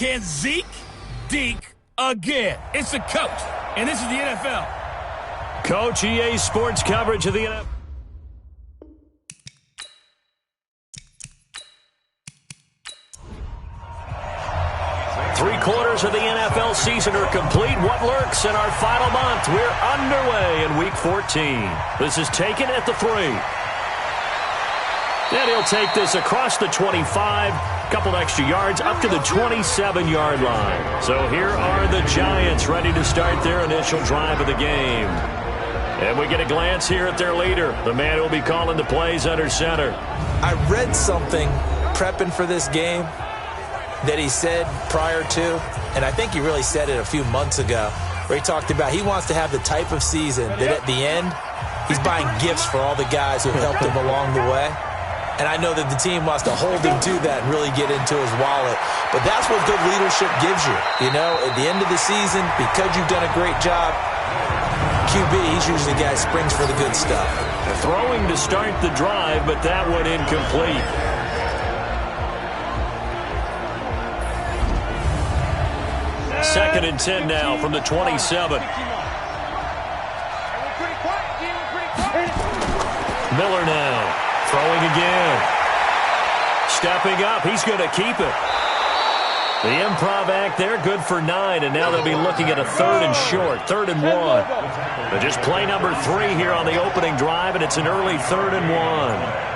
Can Zeke deke again? It's the coach, and this is the NFL. Coach, EA Sports coverage of the NFL. Three-quarters of the NFL season are complete. What lurks in our final month? We're underway in Week 14. This is taken at the 3. And he'll take this across the 25, couple extra yards, up to the 27-yard line. So here are the Giants ready to start their initial drive of the game. And we get a glance here at their leader, the man who will be calling the plays under center. I read something prepping for this game that he said prior to, and I think he really said it a few months ago, where he talked about he wants to have the type of season that at the end, he's buying gifts for all the guys who have helped him along the way. And I know that the team wants to hold him to that and really get into his wallet. But that's what good leadership gives you. You know, at the end of the season, because you've done a great job, QB, he's usually the guy who springs for the good stuff. Throwing to start the drive, but that one incomplete. Second and 10 now from the 27. Miller now. Throwing again. Stepping up. He's going to keep it. The improv act there, good for 9, and now they'll be looking at a 3rd and short, 3rd and 1. But just play number 3 here on the opening drive, and it's an early 3rd and 1.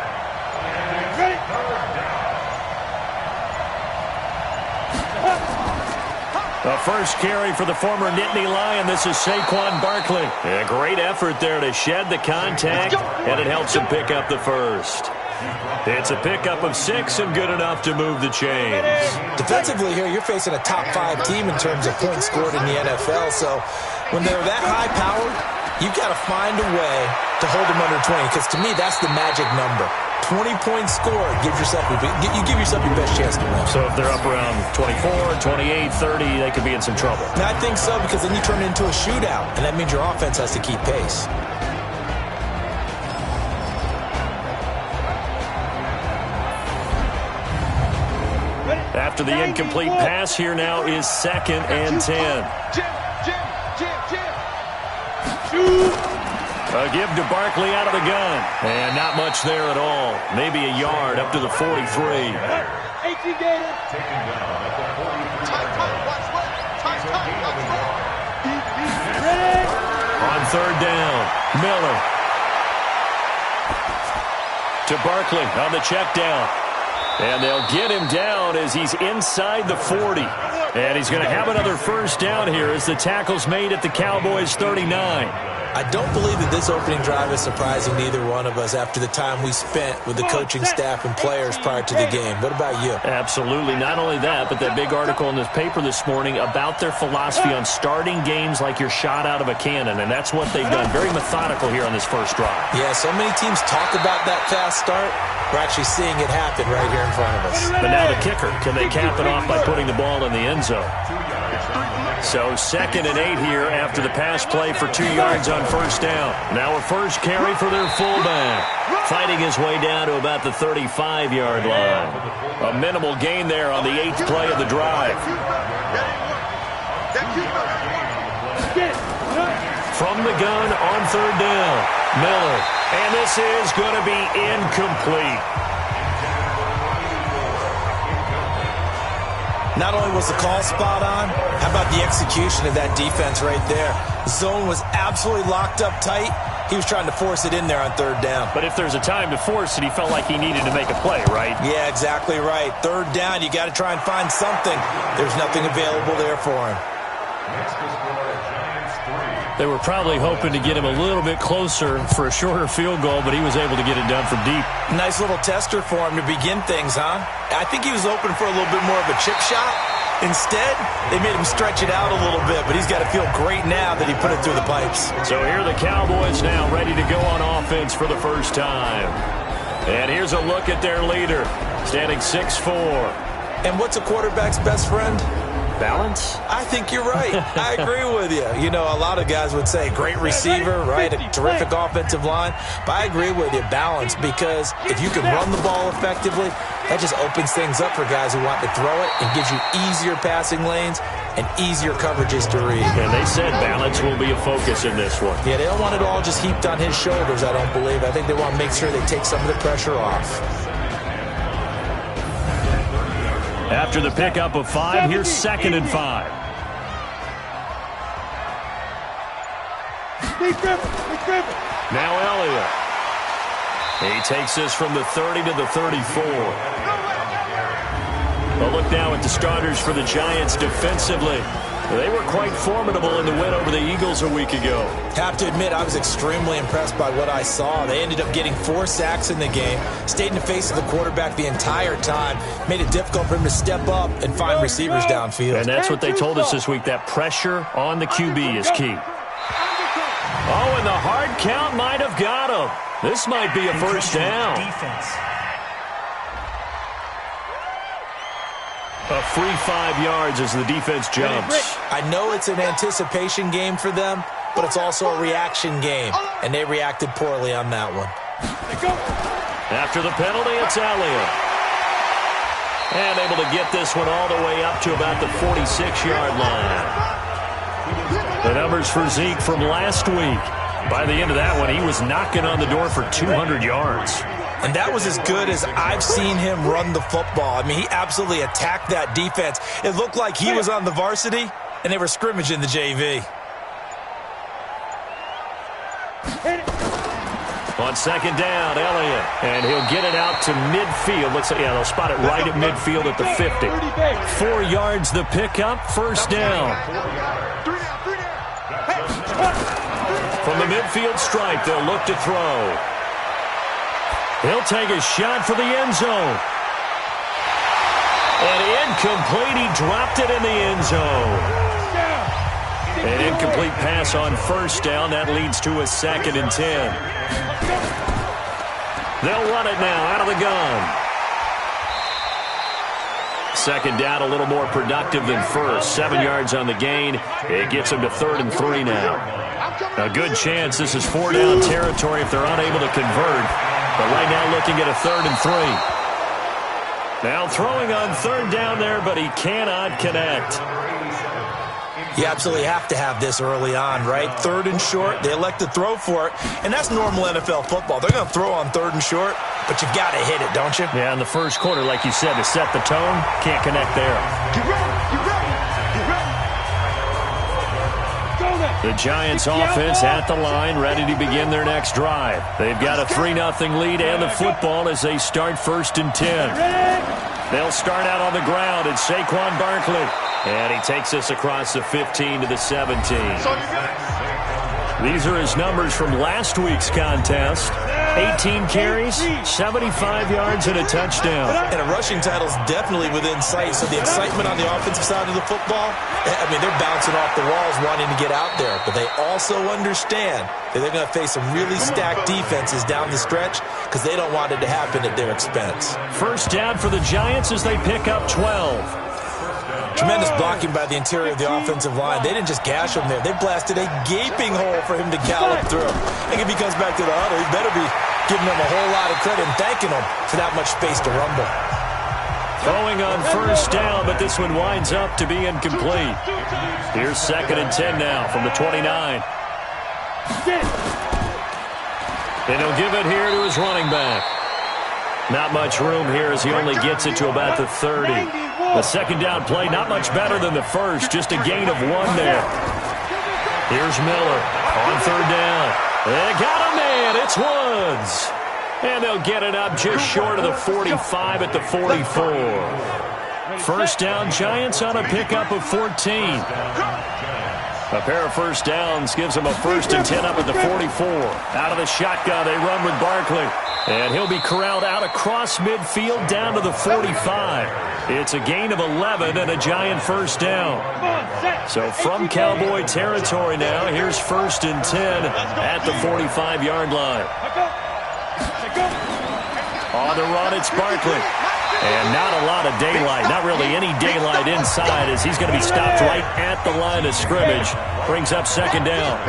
The first carry for the former Nittany Lion. This is Saquon Barkley. A great effort there to shed the contact, and it helps him pick up the first. It's a pickup of 6 and good enough to move the chains. Defensively here, you're facing a top 5 team in terms of points scored in the NFL. So when they're that high-powered, you've got to find a way to hold them under 20. Because to me, that's the magic number. 20 points scored, you give yourself your best chance to win. So if they're up around 24, 28, 30, they could be in some trouble. Now, I think so, because then you turn it into a shootout, and that means your offense has to keep pace. After the incomplete pass, here now is 2nd and 10. A give to Barkley out of the gun. And not much there at all. Maybe a yard up to the 43. On 3rd down, Miller. To Barkley on the check down. And they'll get him down as he's inside the 40. And he's going to have another first down here as the tackle's made at the Cowboys' 39. I don't believe that this opening drive is surprising neither one of us after the time we spent with the coaching staff and players prior to the game. What about you? Absolutely. Not only that, but that big article in this paper this morning about their philosophy on starting games like you're shot out of a cannon, and that's what they've done. Very methodical here on this first drive. Yeah, so many teams talk about that fast start. We're actually seeing it happen right here in front of us. But now the kicker. Can they cap it off by putting the ball in the end zone? So 2nd and 8 here after the pass play for 2 yards on first down. Now a first carry for their fullback. Fighting his way down to about the 35-yard line. A minimal gain there on the 8th play of the drive. From the gun on 3rd down, Miller. And this is going to be incomplete. Not only was the call spot on, how about the execution of that defense right there? Zone was absolutely locked up tight. He was trying to force it in there on 3rd down. But if there's a time to force it, he felt like he needed to make a play, right? Yeah, exactly right. 3rd down, you got to try and find something. There's nothing available there for him. They were probably hoping to get him a little bit closer for a shorter field goal, but he was able to get it done from deep. Nice little tester for him to begin things, huh? I think he was open for a little bit more of a chip shot. Instead, they made him stretch it out a little bit, but he's got to feel great now that he put it through the pipes. So here are the Cowboys now ready to go on offense for the first time. And here's a look at their leader, standing 6'4". And what's a quarterback's best friend? Balance? I think you're right. I agree with you. You know, a lot of guys would say great receiver, right? A terrific offensive line. But I agree with you, balance, because if you can run the ball effectively, that just opens things up for guys who want to throw it and gives you easier passing lanes and easier coverages to read. And they said balance will be a focus in this one. Yeah, they don't want it all just heaped on his shoulders, I don't believe. I think they want to make sure they take some of the pressure off. After the pickup of 5, here's 2nd and 5. Now Elliott. He takes this from the 30 to the 34. A look now at the starters for the Giants defensively. They were quite formidable in the win over the Eagles a week ago. Have to admit, I was extremely impressed by what I saw. They ended up getting 4 sacks in the game, stayed in the face of the quarterback the entire time, made it difficult for him to step up and find receivers downfield. And that's what they told us this week, that pressure on the QB is key. Oh, and the hard count might have got him. This might be a first down. A free 5 yards as the defense jumps. I know it's an anticipation game for them, but it's also a reaction game, and they reacted poorly on that one. After the penalty, it's Elliott. And able to get this one all the way up to about the 46-yard line. The numbers for Zeke from last week. By the end of that one, he was knocking on the door for 200 yards. And that was as good as I've seen him run the football. I mean, he absolutely attacked that defense. It looked like he was on the varsity, and they were scrimmaging the JV. On 2nd down, Elliott. And he'll get it out to midfield. Looks like, yeah, they'll spot it right at midfield at the 50. 4 yards the pickup, first down. From the midfield stripe, they'll look to throw. He'll take a shot for the end zone. And incomplete. He dropped it in the end zone. An incomplete pass on first down. That leads to a 2nd and 10. They'll run it now out of the gun. 2nd down, a little more productive than first. 7 yards on the gain. It gets them to 3rd and 3 now. A good chance this is 4-down territory if they're unable to convert. But right now looking at a 3rd and 3. Now throwing on 3rd down there, but he cannot connect. You absolutely have to have this early on, right? 3rd and short, they elect to throw for it, and that's normal NFL football. They're going to throw on 3rd and short, but you've got to hit it, don't you? Yeah, in the first quarter, like you said, to set the tone, can't connect there. Get ready, get ready, get ready. The Giants offense at the line, ready to begin their next drive. They've got a 3-0 lead and the football as they start 1st and 10. They'll start out on the ground, and Saquon Barkley. And he takes this across the 15 to the 17. These are his numbers from last week's contest. 18 carries, 75 yards, and a touchdown. And a rushing title is definitely within sight. So the excitement on the offensive side of the football, I mean, they're bouncing off the walls wanting to get out there. But they also understand that they're going to face some really stacked defenses down the stretch because they don't want it to happen at their expense. First down for the Giants as they pick up 12. Tremendous blocking by the interior of the offensive line. They didn't just gash him there. They blasted a gaping hole for him to gallop through. I think if he comes back to the huddle, he better be giving them a whole lot of credit and thanking them for that much space to rumble. Throwing on first down, but this one winds up to be incomplete. Here's 2nd and 10 now from the 29. And he'll give it here to his running back. Not much room here as he only gets it to about the 30. The 2nd down play, not much better than the first, just a gain of 1 there. Here's Miller on 3rd down. They got a man, it's Woods. And they'll get it up just short of the 45 at the 44. First down, Giants on a pickup of 14. A pair of first downs gives them a 1st and 10 up at the 44. Out of the shotgun, they run with Barkley. And he'll be corralled out across midfield down to the 45. It's a gain of 11 and a Giant first down. So from Cowboy territory now, here's 1st and 10 at the 45-yard line. On the run, it's Barkley. And not a lot of daylight, not really any daylight inside, as he's going to be stopped right at the line of scrimmage. Brings up second down.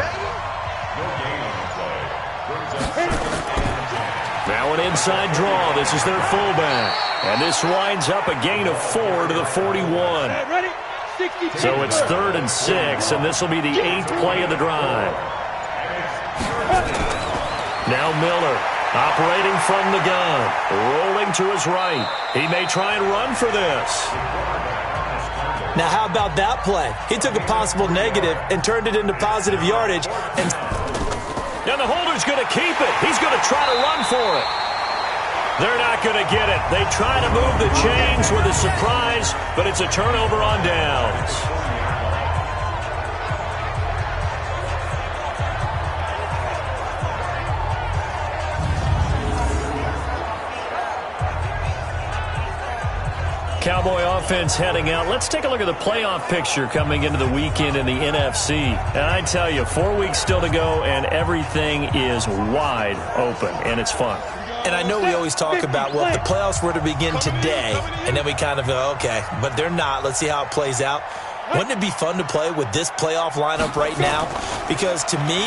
Now an inside draw. This is their fullback. And this winds up a gain of 4 to the 41. So it's 3rd and 6, and this will be the 8th play of the drive. Now Miller, operating from the gun, rolling to his right. He may try and run for this. Now how about that play? He took a possible negative and turned it into positive yardage. And the holder's going to keep it. He's going to try to run for it. They're not going to get it. They try to move the chains with a surprise, but it's a turnover on downs. Cowboy offense heading out. Let's take a look at the playoff picture coming into the weekend in the NFC. And I tell you, 4 weeks still to go, and everything is wide open, and it's fun. And I know we always talk about, well, if the playoffs were to begin today, and then we kind of go, okay, but they're not. Let's see how it plays out. Wouldn't it be fun to play with this playoff lineup right now? Because to me,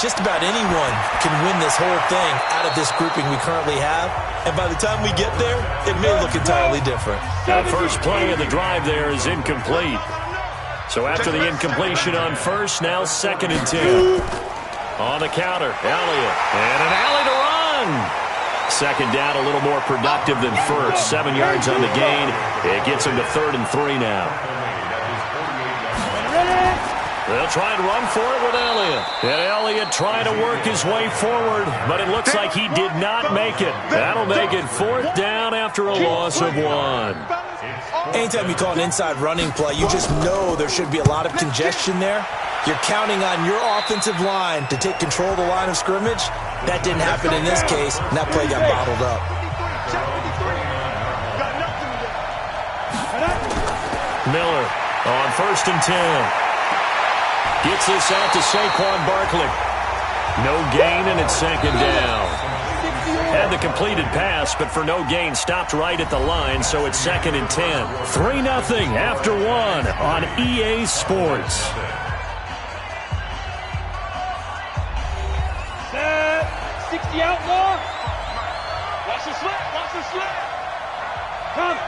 just about anyone can win this whole thing out of this grouping we currently have. And by the time we get there, it may look entirely different. The first play of the drive there is incomplete. So after the incompletion on first, now 2nd and 10. On the counter, Elliott. And an alley to run. Second down, a little more productive than first. 7 yards on the gain. It gets him to 3rd and 3 now. They'll try and run for it with Elliott. And Elliott trying to work his way forward, but it looks like he did not make it. That'll make it 4th down after a loss of 1. Anytime you call an inside running play, you just know there should be a lot of congestion there. You're counting on your offensive line to take control of the line of scrimmage. That didn't happen in this case, and that play got bottled up. Miller on 1st and 10. Gets this out to Saquon Barkley. No gain, and it's 2nd down. Had the completed pass, but for no gain, stopped right at the line, so it's 2nd and 10. 3-0 after 1 on EA Sports. Set. 60 outlaw. Watch the slip. Watch the slip. Come.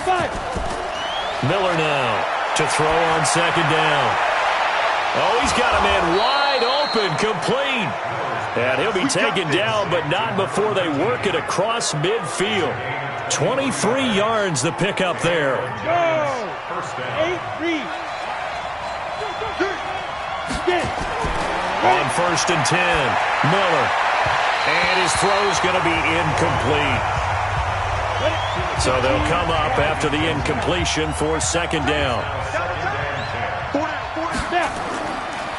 5. Miller now to throw on 2nd down. Oh, he's got a man wide open, complete. And he'll be taken down, but not before they work it across midfield. 23 yards the pickup there. Go. 8-3. On 1st and 10, Miller. And his throw's going to be incomplete. So they'll come up after the incompletion for 2nd down.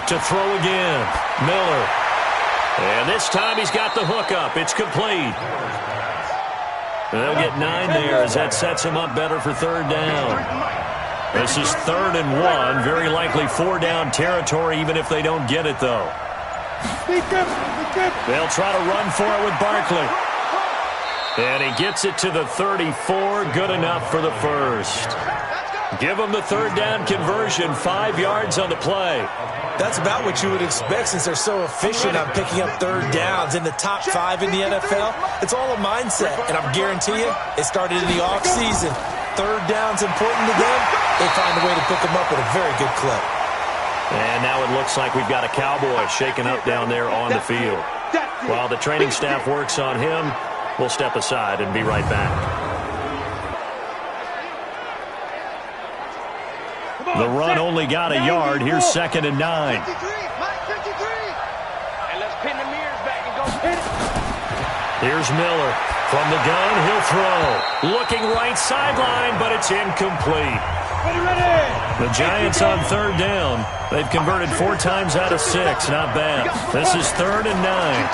To throw again, Miller. And this time he's got the hook up. It's complete. They'll get 9 there as that sets him up better for 3rd down. This is 3rd and 1. Very likely 4-down territory even if they don't get it, though. They'll try to run for it with Barkley. And he gets it to the 34. Good enough for the first. Give him the 3rd down conversion. 5 yards on the play. That's about what you would expect since they're so efficient on picking up 3rd downs in the top 5 in the NFL. It's all a mindset, and I guarantee you it started in the offseason. 3rd down's important to them. They find a way to pick them up at a very good clip. And now it looks like we've got a Cowboy shaken up down there on the field. While the training staff works on him, we'll step aside and be right back. The run only got a yard. Here's 2nd and 9. And let's pin the mirrors back and go pin it. Here's Miller. From the gun, he'll throw. Looking right sideline, but it's incomplete. Ready. The Giants on 3rd down. They've converted 4 times out of 6. Not bad. This is 3rd and 9.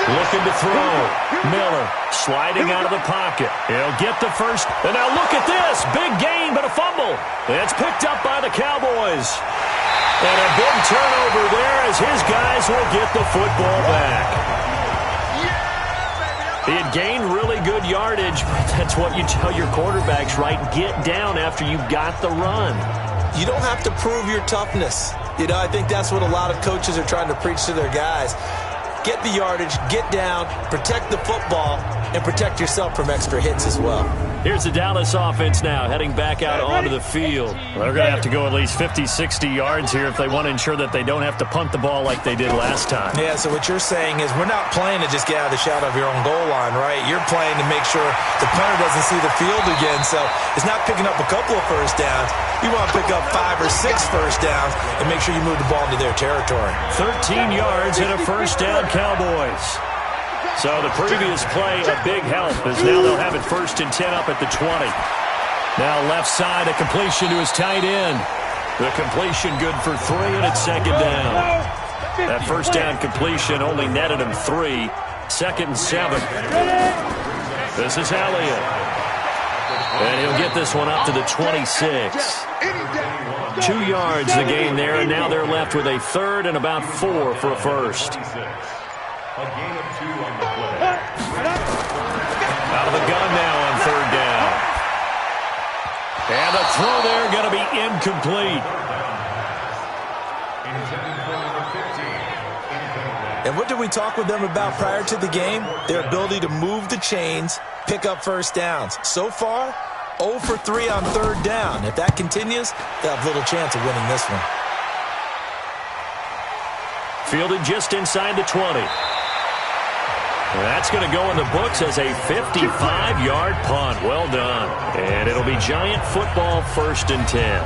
Looking to throw. Miller sliding out of the pocket. He'll get the first. And now look at this. Big gain, but a fumble. It's picked up by the Cowboys. And a big turnover there as his guys will get the football back. He had gained really good yardage. That's what you tell your quarterbacks, right? Get down after you've got the run. You don't have to prove your toughness. You know, I think that's what a lot of coaches are trying to preach to their guys. Get the yardage, get down, protect the football, and protect yourself from extra hits as well. Here's the Dallas offense now, heading back out onto the field. Well, they're going to have to go at least 50, 60 yards here if they want to ensure that they don't have to punt the ball like they did last time. Yeah, so what you're saying is we're not playing to just get out of the shadow of your own goal line, right? You're playing to make sure the punter doesn't see the field again. So it's not picking up a couple of first downs. You want to pick up 5 or 6 first downs and make sure you move the ball into their territory. 13 yards and a first down, Cowboys. So the previous play, a big help, as now they'll have it 1st and 10 up at the 20. Now left side, a completion to his tight end. The completion good for 3, and it's 2nd down. That first down completion only netted him 3. 2nd and 7. This is Elliott. And he'll get this one up to the 26. 2 yards the gain there, and now they're left with a 3rd and about 4 for a first. A gain of 2 on the play. Out of the gun now on 3rd down. And the throw there going to be incomplete. And what did we talk with them about prior to the game? Their ability to move the chains, pick up first downs. So far, 0 for 3 on 3rd down. If that continues, they'll have little chance of winning this one. Fielded just inside the 20. That's going to go in the books as a 55-yard punt. Well done. And it'll be Giant football, 1st and 10.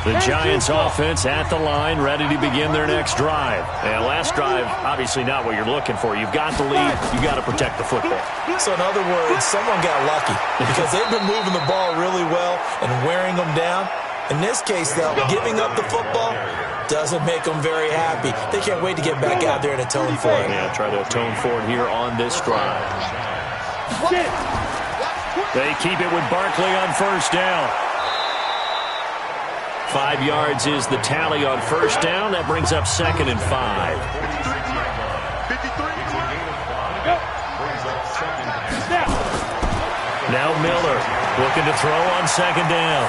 The Giants offense at the line, ready to begin their next drive. And last drive, obviously not what you're looking for. You've got the lead. You've got to protect the football. So in other words, someone got lucky because they've been moving the ball really well and wearing them down. In this case, though, giving up the football doesn't make them very happy. They can't wait to get back out there and atone for it. Yeah, try to atone for it here on this drive. They keep it with Barkley on 1st down. 5 yards is the tally on 1st down. That brings up 2nd and 5. Now Miller looking to throw on 2nd down.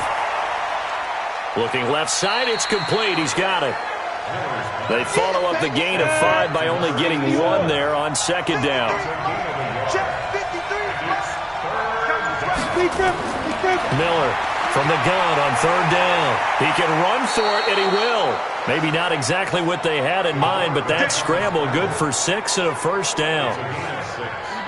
Looking left side, it's complete. He's got it. They follow up the gain of 5 by only getting 1 there on 2nd down. Miller from the gun on 3rd down. He can run for it, and he will. Maybe not exactly what they had in mind, but that scramble good for 6 and a first down.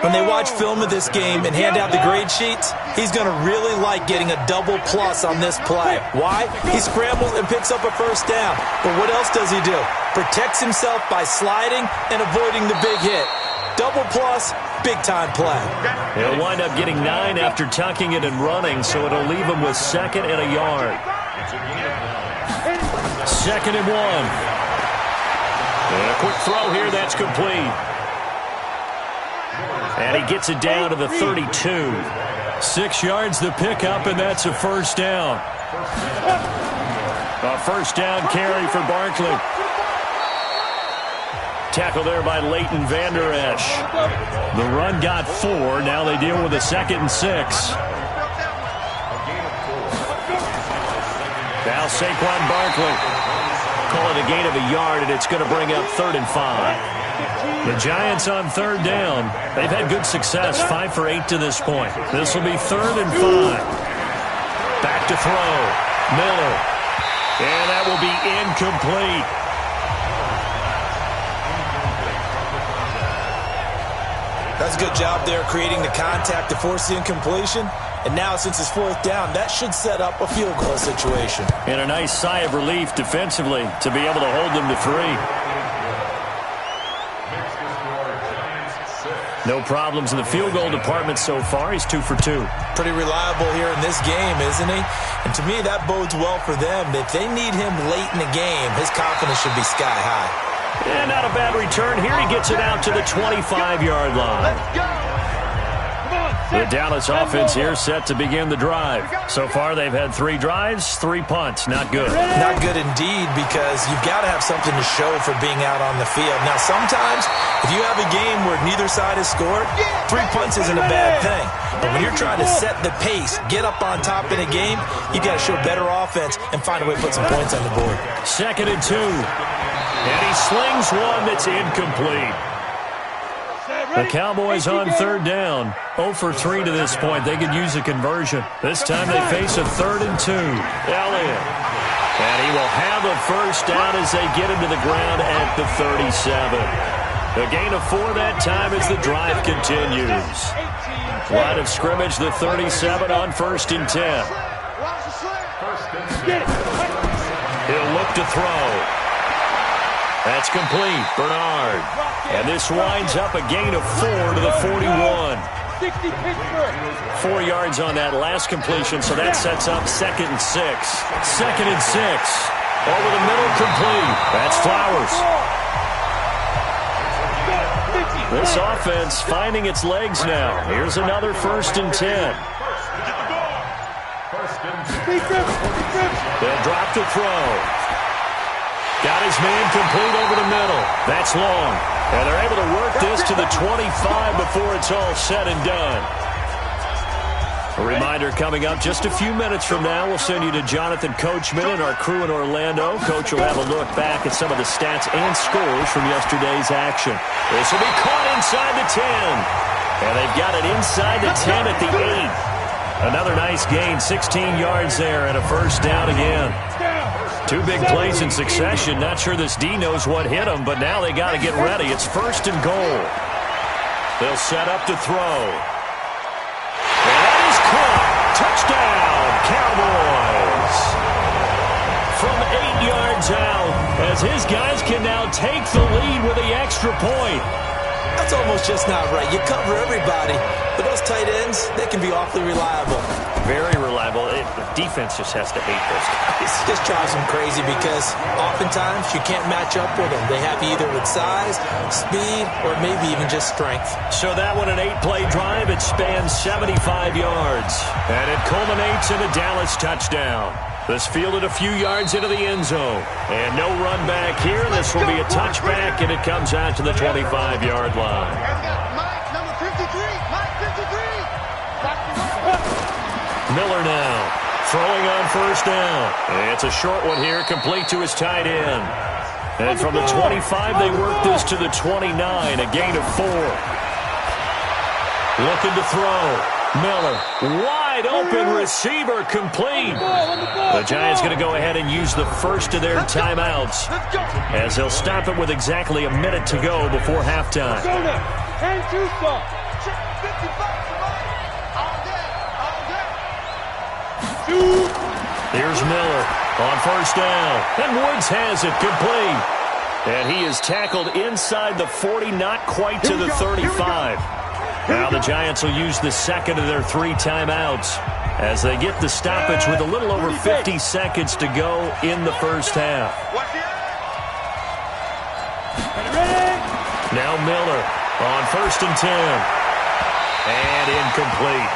When they watch film of this game and hand out the grade sheets, he's going to really like getting a double plus on this play. Why? He scrambles and picks up a first down. But what else does he do? Protects himself by sliding and avoiding the big hit. Double plus, big-time play. He'll wind up getting 9 after tucking it and running, so it'll leave him with 2nd and a yard. 2nd and 1. And a quick throw here, that's complete. And he gets it down to the 32. 6 yards the pickup, and that's a first down. A first down carry for Barkley. Tackle there by Leighton Vander Esch. The run got 4. Now they deal with a 2nd and 6. Now Saquon Barkley. Call it a gain of a yard, and it's going to bring up 3rd and 5. The Giants on 3rd down. They've had good success, 5 for 8 to this point. This will be 3rd and 5. Back to throw. Miller. And that will be incomplete. That's a good job there creating the contact to force the incompletion. And now, since it's 4th down, that should set up a field goal situation. And a nice sigh of relief defensively to be able to hold them to 3. No problems in the field goal department so far. He's 2 for 2. Pretty reliable here in this game, isn't he? And to me, that bodes well for them. If they need him late in the game, his confidence should be sky high. And not a bad return here. He gets it out to the 25-yard line. Let's go. Come on, The Dallas offense here set to begin the drive. So far, they've had 3 drives, 3 punts. Not good. Not good indeed, because you've got to have something to show for being out on the field. Now, sometimes, if you have a game where neither side has scored, 3 punts isn't a bad thing. But when you're trying to set the pace, get up on top in a game, you've got to show better offense and find a way to put some points on the board. 2nd and 2. And he slings one that's incomplete. The Cowboys on 3rd down. 0 for 3 to this point. They could use a conversion. This time they face a 3rd and 2. Elliott. And he will have a first down as they get him to the ground at the 37. A gain of 4 that time as the drive continues. Line of scrimmage, the 37 on 1st and 10. He'll look to throw. That's complete. Bernard. And this winds up a gain of 4 to the 41. 4 yards on that last completion, so that sets up 2nd and 6. 2nd and 6. Over the middle, complete. That's Flowers. This offense finding its legs now. Here's another 1st and 10. They'll drop to throw. Got his man complete over the middle. That's long. And they're able to work this to the 25 before it's all said and done. A reminder coming up just a few minutes from now. We'll send you to Jonathan Coachman and our crew in Orlando. Coach will have a look back at some of the stats and scores from yesterday's action. This will be caught inside the 10. And they've got it inside the 10 at the 8. Another nice gain, 16 yards there and a first down again. 2 big plays in succession. Not sure this D knows what hit them, but now they got to get ready. It's 1st and goal. They'll set up to throw. And that is caught. Touchdown, Cowboys. From 8 yards out, as his guys can now take the lead with the extra point. That's almost just not right. You cover everybody, but those tight ends, they can be awfully reliable. Very reliable. The defense just has to hate those guys. It just drives them crazy because oftentimes you can't match up with them. They have you either with size, speed, or maybe even just strength. So that one, an 8-play drive. It spans 75 yards. And it culminates in a Dallas touchdown. This fielded a few yards into the end zone. And no run back here. This will be a touchback, and it comes out to the 25-yard line. Number 53, Mike 53. Miller now throwing on first down. It's a short one here, complete to his tight end. And from the 25, they work this to the 29, a gain of 4. Looking to throw. Miller, wide open receiver, complete. The Giants going to go ahead and use the first of their timeouts as they'll stop it with exactly a minute to go before halftime. Here's Miller on first down. And Woods has it complete. And he is tackled inside the 40, not quite to the 35. Now the Giants will use the second of their 3 timeouts as they get the stoppage with a little over 50 seconds to go in the first half. Now Miller on 1st and 10. And incomplete.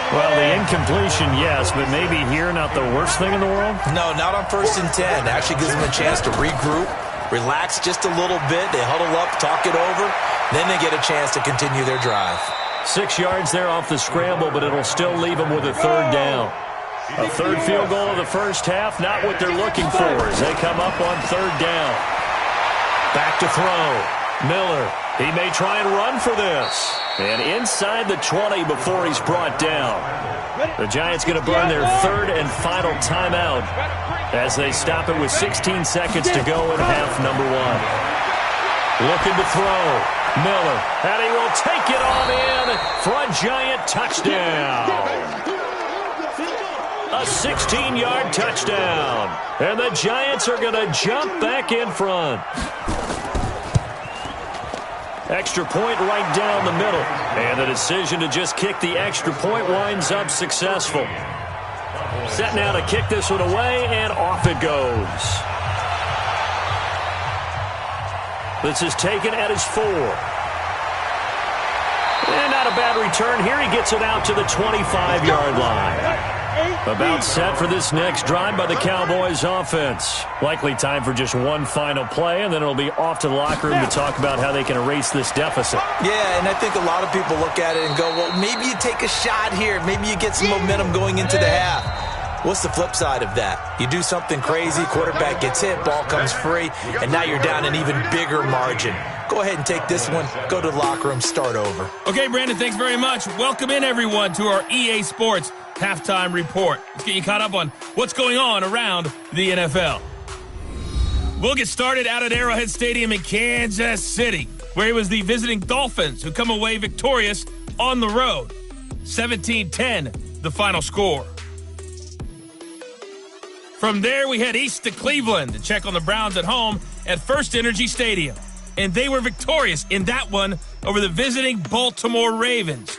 Well, the incompletion, yes, but maybe here not the worst thing in the world? No, not on 1st and 10. Actually gives them a chance to regroup, relax just a little bit. They huddle up, talk it over. Then they get a chance to continue their drive. 6 yards there off the scramble, but it'll still leave them with a 3rd down. A 3rd field goal of the first half, not what they're looking for as they come up on 3rd down. Back to throw. Miller, he may try and run for this. And inside the 20 before he's brought down. The Giants going to burn their 3rd and final timeout as they stop it with 16 seconds to go in half number 1. Looking to throw. Miller, and he will take it on in for a Giant touchdown. A 16-yard touchdown. And the Giants are going to jump back in front. Extra point right down the middle. And the decision to just kick the extra point winds up successful. Set now to kick this one away, and off it goes. This is taken at his 4. And not a bad return here. He gets it out to the 25-yard line. About set for this next drive by the Cowboys offense. Likely time for just one final play, and then it'll be off to the locker room to talk about how they can erase this deficit. Yeah, and I think a lot of people look at it and go, well, maybe you take a shot here. Maybe you get some momentum going into the half. What's the flip side of that? You do something crazy, quarterback gets hit, ball comes free, and now you're down an even bigger margin. Go ahead and take this one, go to the locker room, start over. Okay, Brandon, thanks very much. Welcome in, everyone, to our EA Sports Halftime Report. Let's get you caught up on what's going on around the NFL. We'll get started out at Arrowhead Stadium in Kansas City, where it was the visiting Dolphins who come away victorious on the road. 17-10, the final score. From there, we head east to Cleveland to check on the Browns at home at First Energy Stadium. And they were victorious in that one over the visiting Baltimore Ravens.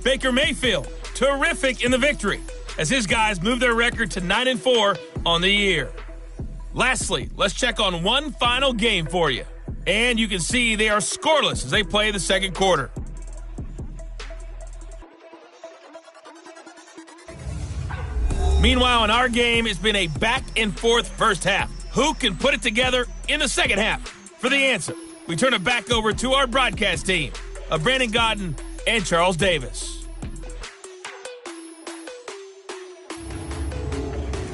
Baker Mayfield, terrific in the victory, as his guys move their record to 9-4 on the year. Lastly, let's check on one final game for you. And you can see they are scoreless as they play the second quarter. Meanwhile, in our game, it's been a back-and-forth first half. Who can put it together in the second half? For the answer, we turn it back over to our broadcast team of Brandon Godden and Charles Davis.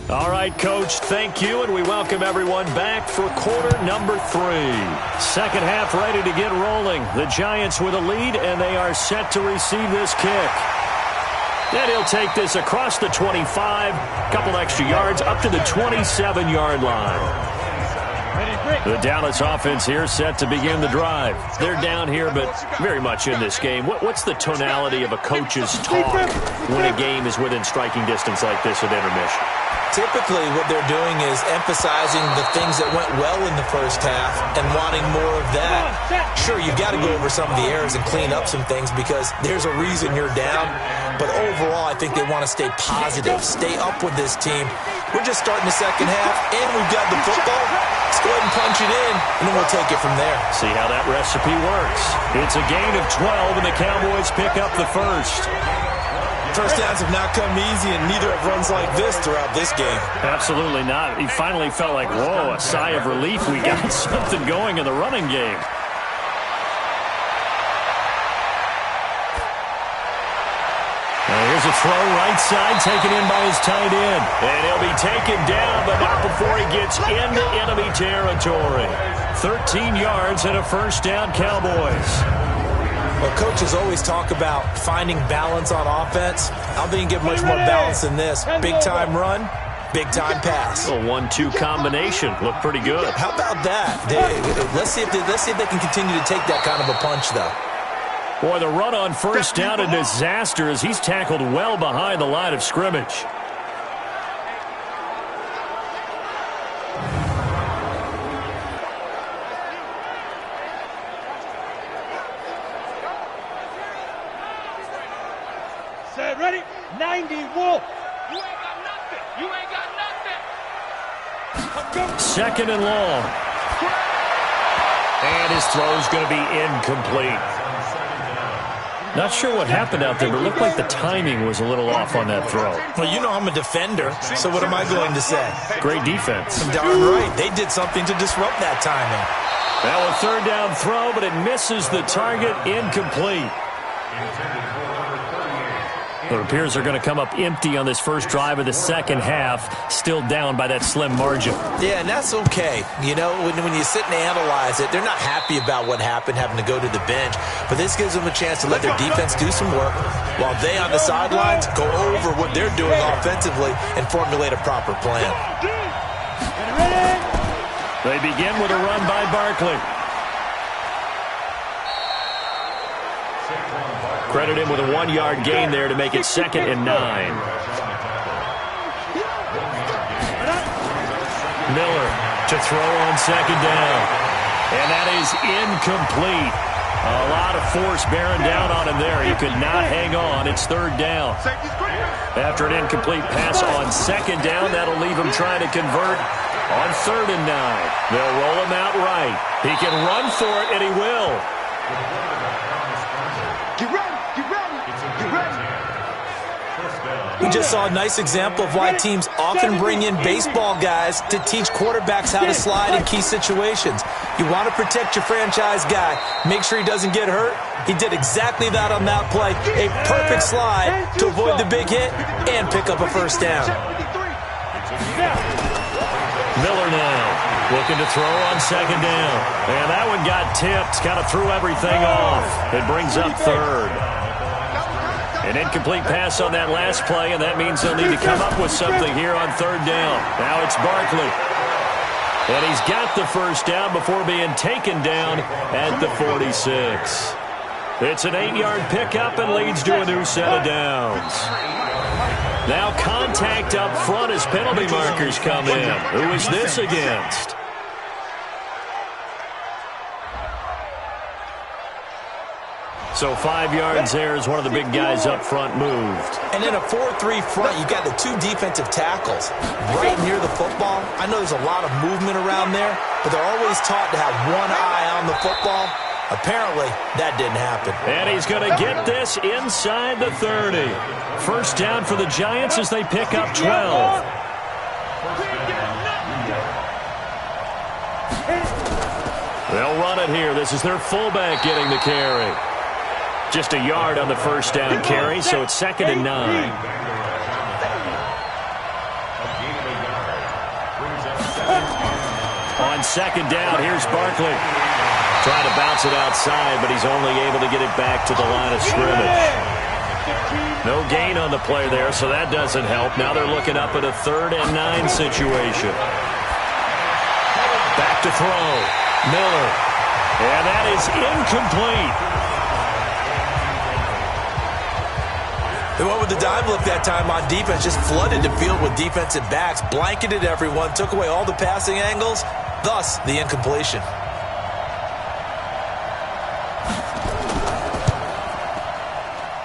All right, Coach, thank you, and we welcome everyone back for quarter number 3. Second half ready to get rolling. The Giants with a lead, and they are set to receive this kick. And he'll take this across the 25, couple extra yards, up to the 27-yard line. The Dallas offense here set to begin the drive. They're down here, but very much in this game. What's the tonality of a coach's talk when a game is within striking distance like this at intermission? Typically, what they're doing is emphasizing the things that went well in the first half and wanting more of that. Sure, you've got to go over some of the errors and clean up some things because there's a reason you're down. But overall, I think they want to stay positive, stay up with this team. We're just starting the second half, and we've got the football. Let's go ahead and punch it in, and then we'll take it from there. See how that recipe works. It's a gain of 12, and the Cowboys pick up the first. First downs have not come easy, and neither have runs like this throughout this game. Absolutely not. He finally felt like, whoa, a sigh of relief. We got something going in the running game. Here's a throw right side, taken in by his tight end. And he'll be taken down, but not before he gets into enemy territory. 13 yards and a first down, Cowboys. Well, coaches always talk about finding balance on offense. I don't think you get much more balance than this. Big-time run, big-time pass. A 1-2 combination. Looked pretty good. How about that? Let's see if they can continue to take that kind of a punch, though. Boy, the run on first down, a disaster as he's tackled well behind the line of scrimmage. Set, ready? 90, Wolf. You ain't got nothing. You ain't got nothing. Second and long. And his throw's going to be incomplete. Not sure what happened out there, but it looked like the timing was a little off on that throw. Well, you know I'm a defender, so what am I going to say? Great defense. Darn right. They did something to disrupt that timing. Now a third down throw, but it misses the target, incomplete. It appears they're going to come up empty on this first drive of the second half, still down by that slim margin. Yeah, and that's okay. You know, when you sit and analyze it, they're not happy about what happened, having to go to the bench. But this gives them a chance to let their defense do some work while they on the sidelines go over what they're doing offensively and formulate a proper plan. They begin with a run by Barkley. Credit him with a 1-yard gain there to make it 2nd and 9. Miller to throw on second down. And that is incomplete. A lot of force bearing down on him there. He could not hang on. It's third down. After an incomplete pass on second down, that'll leave him trying to convert on 3rd and 9. They'll roll him out right. He can run for it, and he will. Get ready. We just saw a nice example of why teams often bring in baseball guys to teach quarterbacks how to slide in key situations. You want to protect your franchise guy. Make sure he doesn't get hurt. He did exactly that on that play. A perfect slide to avoid the big hit and pick up a first down. Miller now looking to throw on second down. And that one got tipped. Kind of threw everything off. It brings up third. An incomplete pass on that last play, and that means they'll need to come up with something here on third down. Now it's Barkley. And he's got the first down before being taken down at the 46. It's an 8-yard pickup and leads to a new set of downs. Now contact up front as penalty markers come in. Who is this against? So 5 yards there as one of the big guys up front moved. And in a 4-3 front, you got the two defensive tackles right near the football. I know there's a lot of movement around there, but they're always taught to have one eye on the football. Apparently, that didn't happen. And he's going to get this inside the 30. First down for the Giants as they pick up 12. They'll run it here. This is their fullback getting the carry. Just a yard on the first down carry, so it's 2nd and 9. On second down, here's Barkley. Trying to bounce it outside, but he's only able to get it back to the line of scrimmage. No gain on the play there, so that doesn't help. Now they're looking up at a 3rd and 9 situation. Back to throw. Miller. And that is incomplete. They went with the dime look that time on defense, just flooded the field with defensive backs, blanketed everyone, took away all the passing angles, thus the incompletion.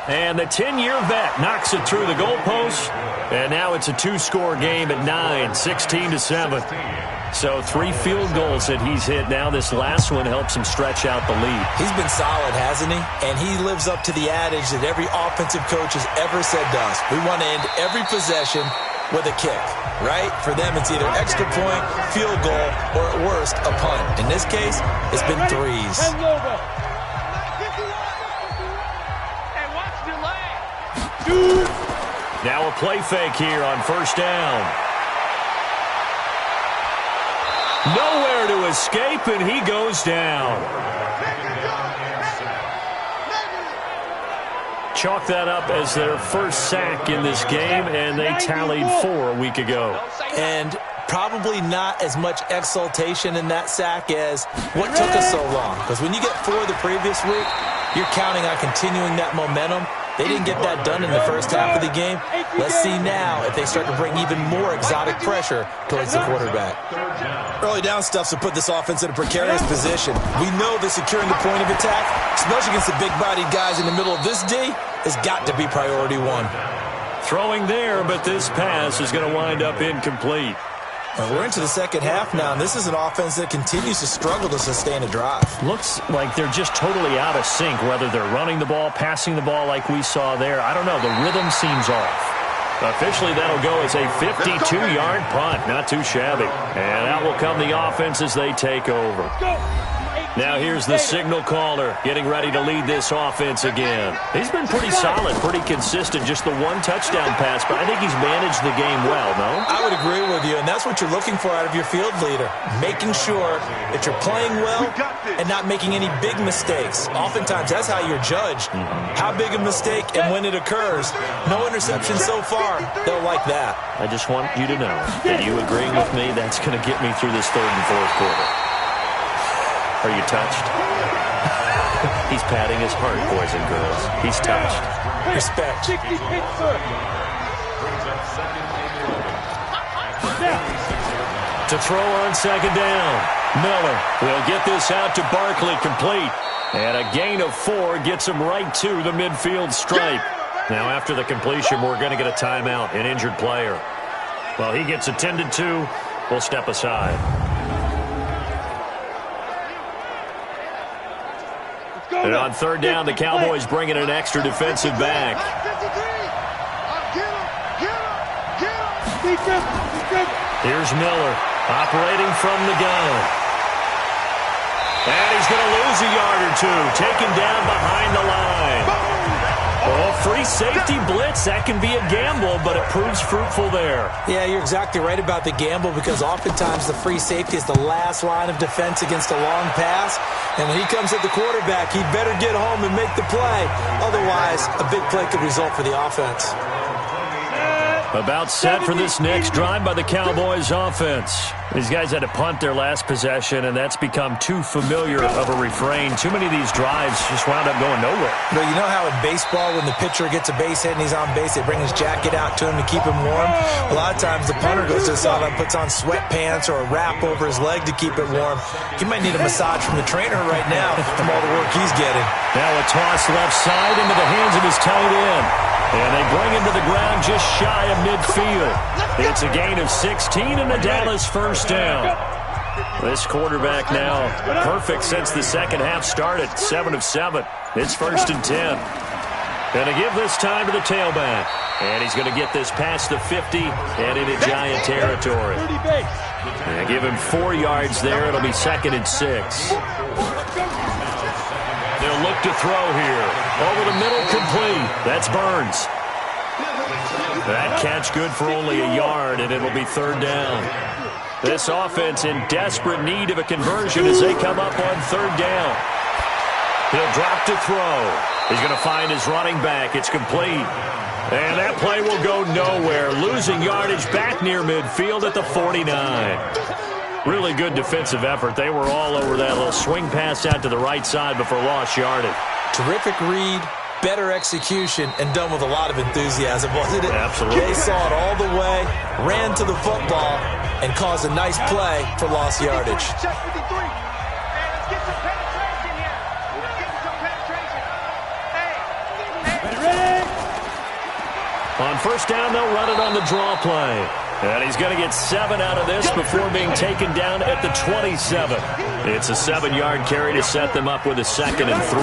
And the 10-year vet knocks it through the goalpost, and now it's a 2-score game at 9, 16-7. So 3 field goals that he's hit now. This last one helps him stretch out the lead. He's been solid, hasn't he? And he lives up to the adage that every offensive coach has ever said to us. We want to end every possession with a kick, right? For them, it's either extra point, field goal, or at worst, a punt. In this case, it's been threes. Now a play fake here on first down. Nowhere to escape, and he goes down. Chalk that up as their first sack in this game, and they tallied 4 a week ago. And probably not as much exultation in that sack as what took us so long. Because when you get 4 the previous week, you're counting on continuing that momentum. They didn't get that done in the first half of the game. Let's see now if they start to bring even more exotic pressure towards the quarterback. Early down stuff to put this offense in a precarious position. We know that securing the point of attack, especially against the big-bodied guys in the middle of this D, has got to be priority 1. Throwing there, but this pass is going to wind up incomplete. Well, we're into the second half now, and this is an offense that continues to struggle to sustain a drive. Looks like they're just totally out of sync, whether they're running the ball, passing the ball like we saw there. I don't know. The rhythm seems off. Officially, that'll go as a 52-yard punt. Not too shabby. And out will come the offense as they take over. Now here's the signal caller getting ready to lead this offense again. He's been pretty solid, pretty consistent, just the 1 touchdown pass, but I think he's managed the game well, no? I would agree with you, and that's what you're looking for out of your field leader, making sure that you're playing well and not making any big mistakes. Oftentimes, that's how you're judged. How big a mistake and when it occurs. No interception so far. They'll like that. I just want you to know that you agreeing with me, that's going to get me through this 3rd and 4th quarter. Are you touched? He's patting his heart, boys and girls. He's touched. Respect. To throw on second down. Miller will get this out to Barkley, complete. And a gain of 4 gets him right to the midfield stripe. Now after the completion, we're going to get a timeout, an injured player. Well, he gets attended to. We'll step aside. And on third down, the Cowboys bring in an extra defensive back. Here's Miller, operating from the gun. And he's going to lose a yard or two, taken down behind the line. Oh, free safety blitz, that can be a gamble, but it proves fruitful there. Yeah, you're exactly right about the gamble because oftentimes the free safety is the last line of defense against a long pass. And when he comes at the quarterback, he'd better get home and make the play. Otherwise, a big play could result for the offense. About set for this next drive by the Cowboys offense. These guys had to punt their last possession, and that's become too familiar of a refrain. Too many of these drives just wound up going nowhere. But you know how in baseball, when the pitcher gets a base hit and he's on base, they bring his jacket out to him to keep him warm? A lot of times the punter goes to the sideline, puts on sweatpants or a wrap over his leg to keep it warm. He might need a massage from the trainer right now from all the work he's getting. Now a toss left side into the hands of his tight end. And they bring him to the ground just shy of midfield. It's a gain of 16 and a Dallas first down. This quarterback now perfect since the second half started. 7 of 7. It's 1st and 10. Going to give this time to the tailback. And he's going to get this past the 50 and into Giant territory. And give him 4 yards there. It'll be 2nd and 6. They'll look to throw here. Over the middle, complete. That's Burns. That catch good for only a yard, and it'll be 3rd down. This offense in desperate need of a conversion as they come up on 3rd down. He'll drop to throw. He's going to find his running back. It's complete. And that play will go nowhere. Losing yardage back near midfield at the 49. Really good defensive effort. They were all over that little swing pass out to the right side before lost yardage. Terrific read, better execution, and done with a lot of enthusiasm, wasn't it? Absolutely. They saw it all the way, ran to the football, and caused a nice play for lost yardage. On 1st down, they'll run it on the draw play. And he's going to get 7 out of this before being taken down at the 27. It's a 7-yard carry to set them up with a 2nd and 3.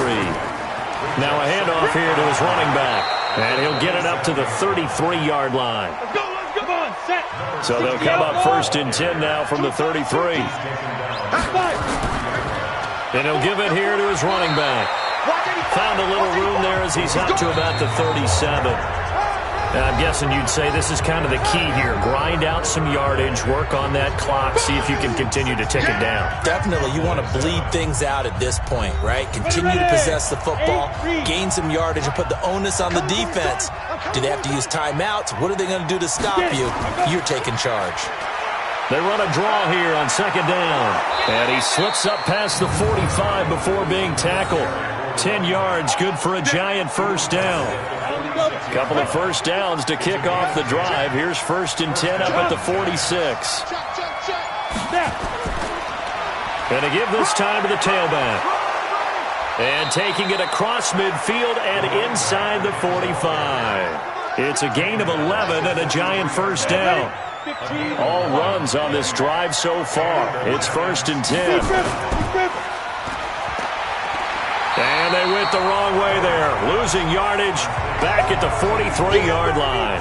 Now a handoff here to his running back. And he'll get it up to the 33-yard line. So they'll come up 1st and 10 now from the 33. And he'll give it here to his running back. Found a little room there as he's out to about the 37. I'm guessing you'd say this is kind of the key here. Grind out some yardage, work on that clock, see if you can continue to tick it down. Definitely. You want to bleed things out at this point, right? Continue to possess the football, gain some yardage, and put the onus on the defense. Do they have to use timeouts? What are they going to do to stop you? You're taking charge. They run a draw here on 2nd down. And he slips up past the 45 before being tackled. 10 yards, good for a Giant first down. Couple of first downs to kick off the drive. Here's 1st and 10 up at the 46. Going to give this time to the tailback. And taking it across midfield and inside the 45. It's a gain of 11 and a Giant first down. All runs on this drive so far. It's 1st and 10. And they went the wrong way there. Losing yardage back at the 43-yard line.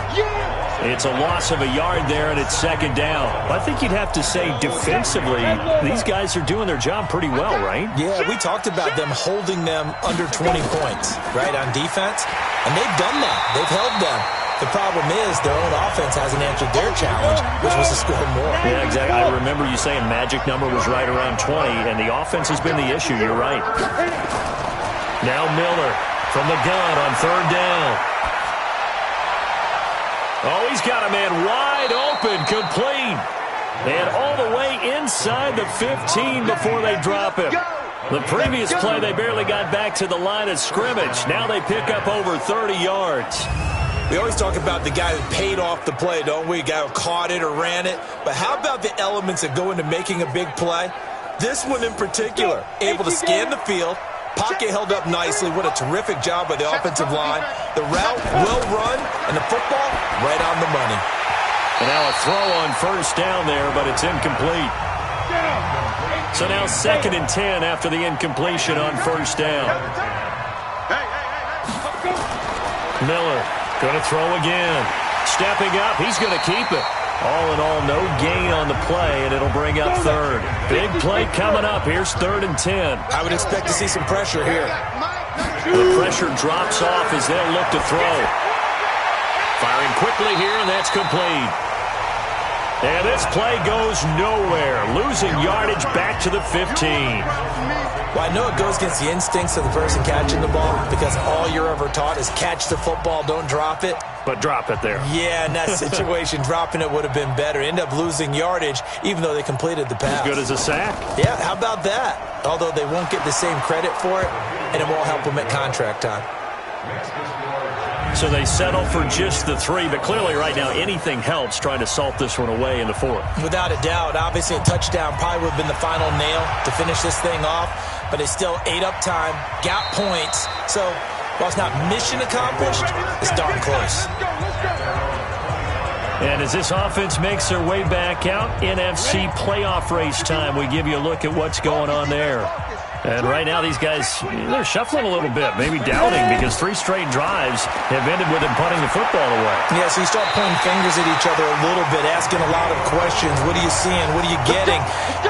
It's a loss of a yard there, and it's 2nd down. I think you'd have to say defensively, these guys are doing their job pretty well, right? Yeah, we talked about them holding them under 20 points, right, on defense. And they've done that. They've held them. The problem is their own offense hasn't answered their challenge, which was to score more. Yeah, exactly. I remember you saying magic number was right around 20, and the offense has been the issue. You're right. Now Miller from the gun on 3rd down. Oh, he's got a man wide open, complete. And all the way inside the 15 before they drop him. The previous play, they barely got back to the line of scrimmage. Now they pick up over 30 yards. We always talk about the guy who paid off the play, don't we? The guy who caught it or ran it. But how about the elements that go into making a big play? This one in particular, able to scan the field. Pocket held up nicely. What a terrific job by the offensive line. The route well run, and the football right on the money. And now a throw on 1st down there, but it's incomplete. So now 2nd and 10 after the incompletion on 1st down. Miller going to throw again. Stepping up, he's going to keep it. All in all, no gain on the play, and it'll bring up third. Big play coming up. Here's 3rd and 10. I would expect to see some pressure here. The pressure drops off as they'll look to throw. Firing quickly here, and that's complete. And this play goes nowhere. Losing yardage back to the 15. Well, I know it goes against the instincts of the person catching the ball because all you're ever taught is catch the football, don't drop it. But drop it there. Yeah, in that situation, dropping it would have been better. End up losing yardage, even though they completed the pass. As good as a sack. Yeah, how about that? Although they won't get the same credit for it, and it won't help them at contract time. So they settle for just the 3, but clearly right now anything helps trying to salt this one away in the 4th. Without a doubt. Obviously a touchdown probably would have been the final nail to finish this thing off, but they still ate up time, got points. So while it's not mission accomplished, it's darn close. And as this offense makes their way back out, NFC playoff race time, we give you a look at what's going on there. And right now these guys, they're shuffling a little bit, maybe doubting, because 3 straight drives have ended with them punting the football away. Yeah, so you start pointing fingers at each other a little bit, asking a lot of questions. What are you seeing? What are you getting?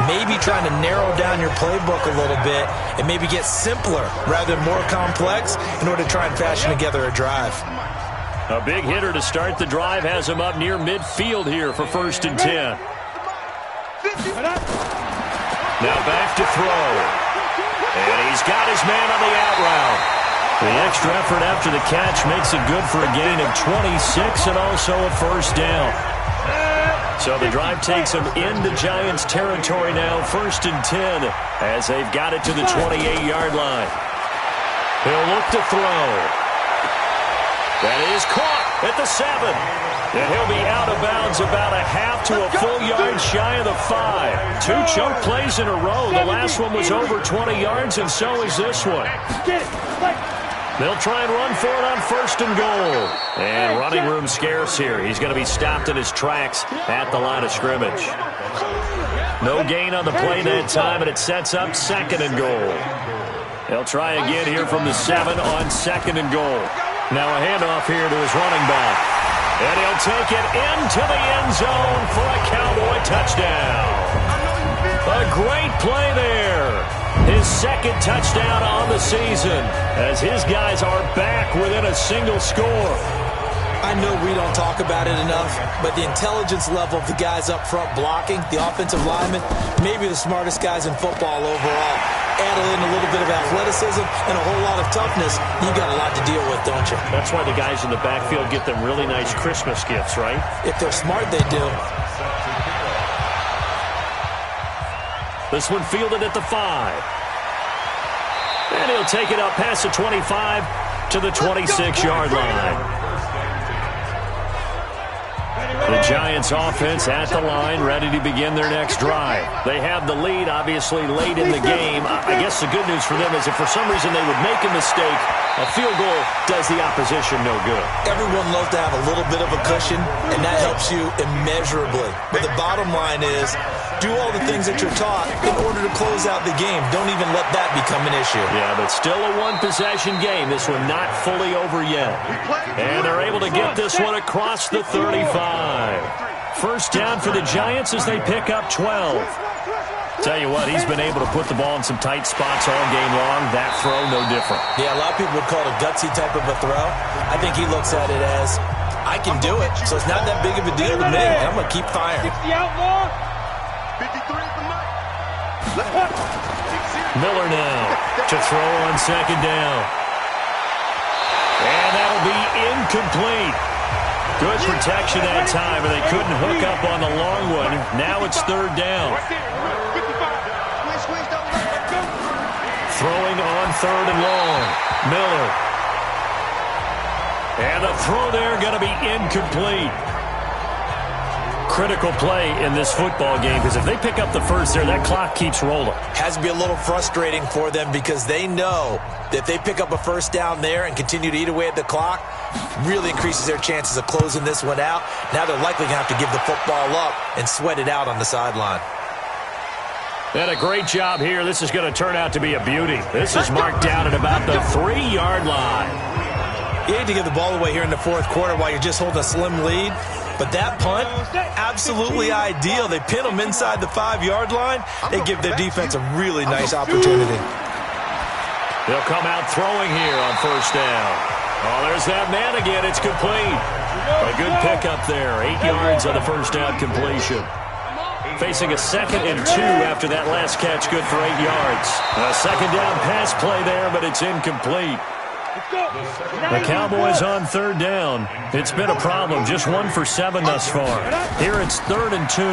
Maybe trying to narrow down your playbook a little bit and maybe get simpler rather than more complex in order to try and fashion together a drive. A big hitter to start the drive has him up near midfield here for 1st and 10. Now back to throw. And he's got his man on the out route. The extra effort after the catch makes it good for a gain of 26 and also a 1st down. So the drive takes them into Giants territory now, 1st and 10, as they've got it to the 28-yard line. He'll look to throw. That is caught at the 7. And he'll be out of bounds about a half to a full yard shy of the 5. 2 choke plays in a row. The last one was over 20 yards, and so is this one. They'll try and run for it on 1st and goal. And running room scarce here. He's going to be stopped in his tracks at the line of scrimmage. No gain on the play that time, and it sets up 2nd and goal. They'll try again here from the 7 on 2nd and goal. Now a handoff here to his running back. And he'll take it into the end zone for a Cowboy touchdown. A great play there. His 2nd touchdown on the season as his guys are back within a single score. I know we don't talk about it enough, but the intelligence level of the guys up front blocking, the offensive linemen, maybe the smartest guys in football overall. Add in a little bit of athleticism and a whole lot of toughness, you got a lot to deal with, don't you? That's why the guys in the backfield get them really nice Christmas gifts, right? If they're smart, they do. This one fielded at the 5. And he'll take it up past the 25 to the 26-yard line. The Giants offense at the line, ready to begin their next drive. They have the lead, obviously, late in the game. I guess the good news for them is if for some reason they would make a mistake, a field goal does the opposition no good. Everyone loves to have a little bit of a cushion, and that helps you immeasurably. But the bottom line is, do all the things that you're taught in order to close out the game. Don't even let that become an issue. Yeah, but still a one-possession game. This one not fully over yet. And they're able to get this one across the 35. 1st down for the Giants as they pick up 12. Tell you what, he's been able to put the ball in some tight spots all game long. That throw, no different. Yeah, a lot of people would call it a gutsy type of a throw. I think he looks at it as, I can do it, so it's not that big of a deal to me. I'm going to keep firing. 60 outlaw. Miller now to throw on 2nd down. And that'll be incomplete. Good protection that time, and they couldn't hook up on the long one. Now it's 3rd down. Throwing on 3rd and long. Miller. And the throw there going to be incomplete. Critical play in this football game because if they pick up the 1st there, that clock keeps rolling. Has to be a little frustrating for them because they know that if they pick up a 1st down there and continue to eat away at the clock, really increases their chances of closing this one out. Now they're likely going to have to give the football up and sweat it out on the sideline. And a great job here. This is going to turn out to be a beauty. This is marked down at about the 3-yard line. You hate to give the ball away here in the fourth quarter while you're just holding a slim lead. But that punt, absolutely ideal. They pin them inside the 5-yard line. They give their defense a really nice opportunity. They'll come out throwing here on first down. Oh, there's that man again. It's complete. A good pickup there. 8 yards on the first down completion. Facing a 2nd and 2 after that last catch, good for 8 yards. A second down pass play there, but it's incomplete. The Cowboys on third down. It's been a problem. Just 1 for 7 thus far. Here it's 3rd and 2.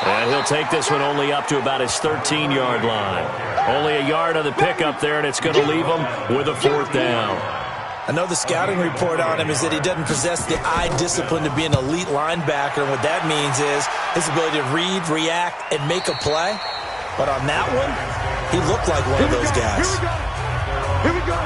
And he'll take this one only up to about his 13-yard line. Only a yard on the pickup there, and it's going to leave him with a 4th down. I know the scouting report on him is that he doesn't possess the eye discipline to be an elite linebacker. And what that means is his ability to read, react, and make a play. But on that one, he looked like one of those guys. Here we go.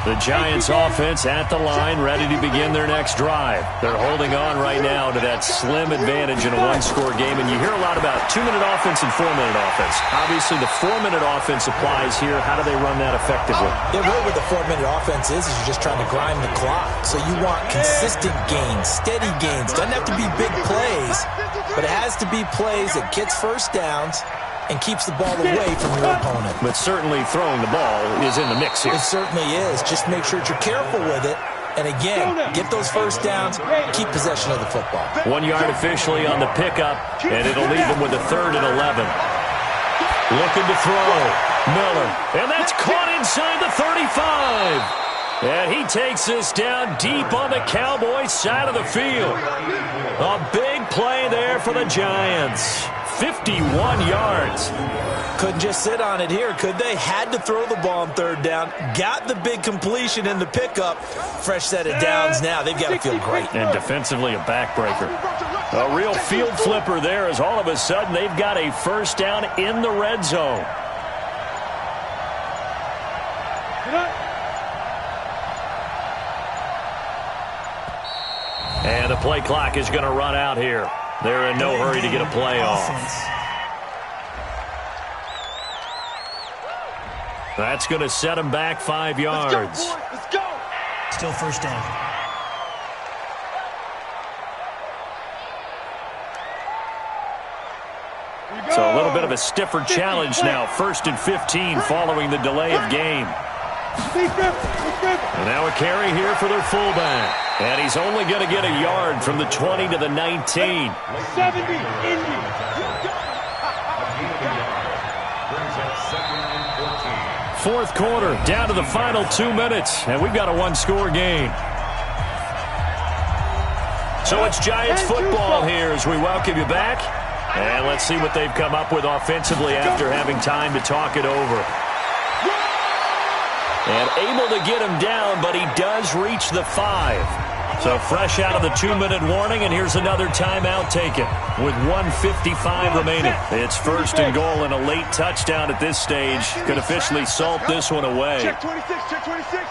The Giants offense at the line, ready to begin their next drive. They're holding on right now to that slim advantage in a one-score game. And you hear a lot about 2-minute offense and 4-minute offense. Obviously, the 4-minute offense applies here. How do they run that effectively? Yeah, really what the 4-minute offense is you're just trying to grind the clock. So you want consistent gains, steady gains. Doesn't have to be big plays, but it has to be plays that gets first downs and keeps the ball away from your opponent. But certainly throwing the ball is in the mix here. It certainly is. Just make sure that you're careful with it. And again, get those first downs, keep possession of the football. 1 yard officially on the pickup, and it'll leave them with a 3rd and 11. Looking to throw. Miller. And that's caught inside the 35. And he takes this down deep on the Cowboys side of the field. A big play there for the Giants. 51 yards. Couldn't just sit on it here, could they? Had to throw the ball on 3rd down. Got the big completion in the pickup. Fresh set of downs now. They've got to feel great. And defensively, a backbreaker. A real field flipper there as all of a sudden they've got a first down in the red zone. And the play clock is going to run out here. They're in no hurry to get a play off. That's going to set them back 5 yards. Let's go. Still first down. So a little bit of a stiffer challenge now. 1st and 15 following the delay of game. And now a carry here for their fullback. And he's only going to get a yard from the 20 to the 19. 70, Indy. 4th quarter, down to the final 2 minutes, and we've got a one-score game. So it's Giants football here as we welcome you back. And let's see what they've come up with offensively after having time to talk it over. And able to get him down, but he does reach the 5. So fresh out of the 2-minute warning, and here's another timeout taken with 1:55 remaining. It's 1st and goal, and a late touchdown at this stage could officially salt this one away. Check 26, check 26.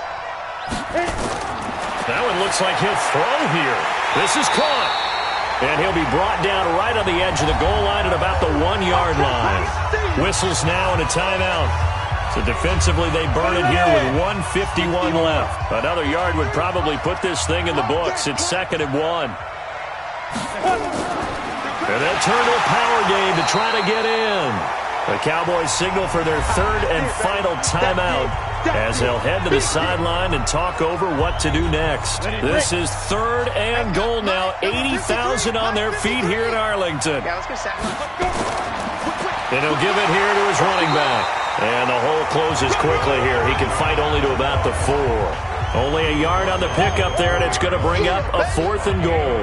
That one looks like he'll throw here. This is caught. And he'll be brought down right on the edge of the goal line at about the 1-yard line. Whistles now and a timeout. So defensively, they burn it here with 1:51 left. Another yard would probably put this thing in the books. It's 2nd and 1. And they'll turn to a power game to try to get in. The Cowboys signal for their 3rd and final timeout as they'll head to the sideline and talk over what to do next. This is 3rd and goal now. 80,000 on their feet here in Arlington. And he'll give it here to his running back. And the hole closes quickly here. He can fight only to about the 4. Only a yard on the pickup there, and it's going to bring up a 4th and goal.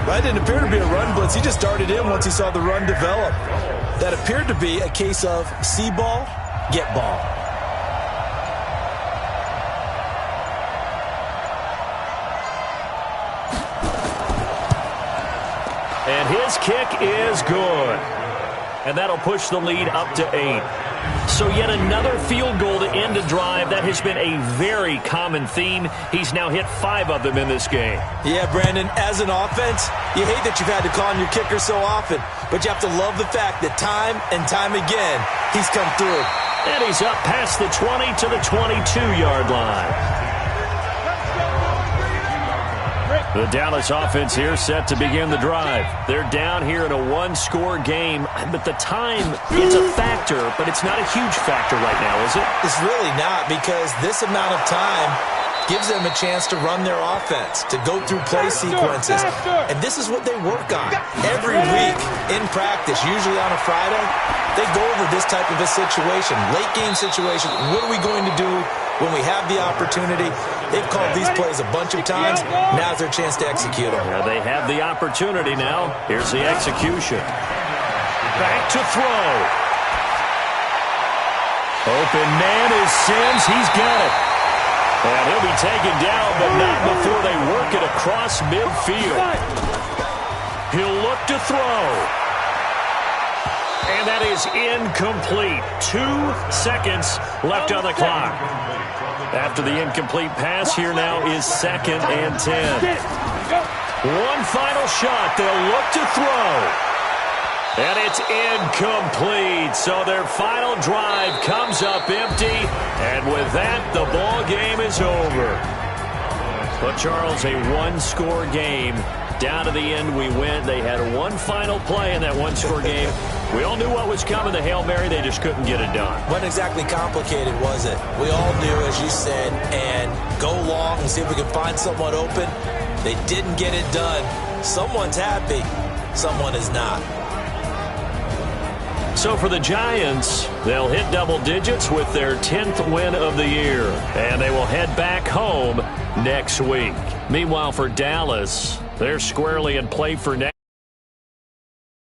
That didn't appear to be a run blitz. He just started in once he saw the run develop. That appeared to be a case of see ball, get ball. And his kick is good. And that'll push the lead up to 8. So yet another field goal to end a drive. That has been a very common theme. He's now hit 5 of them in this game. Yeah, Brandon, as an offense, you hate that you've had to call on your kicker so often, but you have to love the fact that time and time again, he's come through. And he's up past the 20 to the 22-yard line. The Dallas offense here set to begin the drive. They're down here in a one-score game, but the time is a factor, but it's not a huge factor right now, is it? It's really not, because this amount of time gives them a chance to run their offense, to go through play sequences. And this is what they work on every week in practice, usually on a Friday. They go over this type of a situation, late-game situation. What are we going to do when we have the opportunity? They've called these plays a bunch of times. Now's their chance to execute them. Yeah, they have the opportunity now. Here's the execution. Back to throw. Open man is Sims. He's got it. And he'll be taken down, but not before they work it across midfield. He'll look to throw. And that is incomplete. 2 seconds left on the clock. After the incomplete pass, here now is 2nd and 10. One final shot. They'll look to throw. And it's incomplete. So their final drive comes up empty. And with that, the ball game is over. But Charles, a one-score game. Down to the end we went. They had one final play in that one-score game. We all knew what was coming, the Hail Mary. They just couldn't get it done. Wasn't exactly complicated, was it? We all knew, as you said, and go long and see if we can find someone open. They didn't get it done. Someone's happy. Someone is not. So for the Giants, they'll hit double digits with their 10th win of the year. And they will head back home next week. Meanwhile, for Dallas, they're squarely in play for next.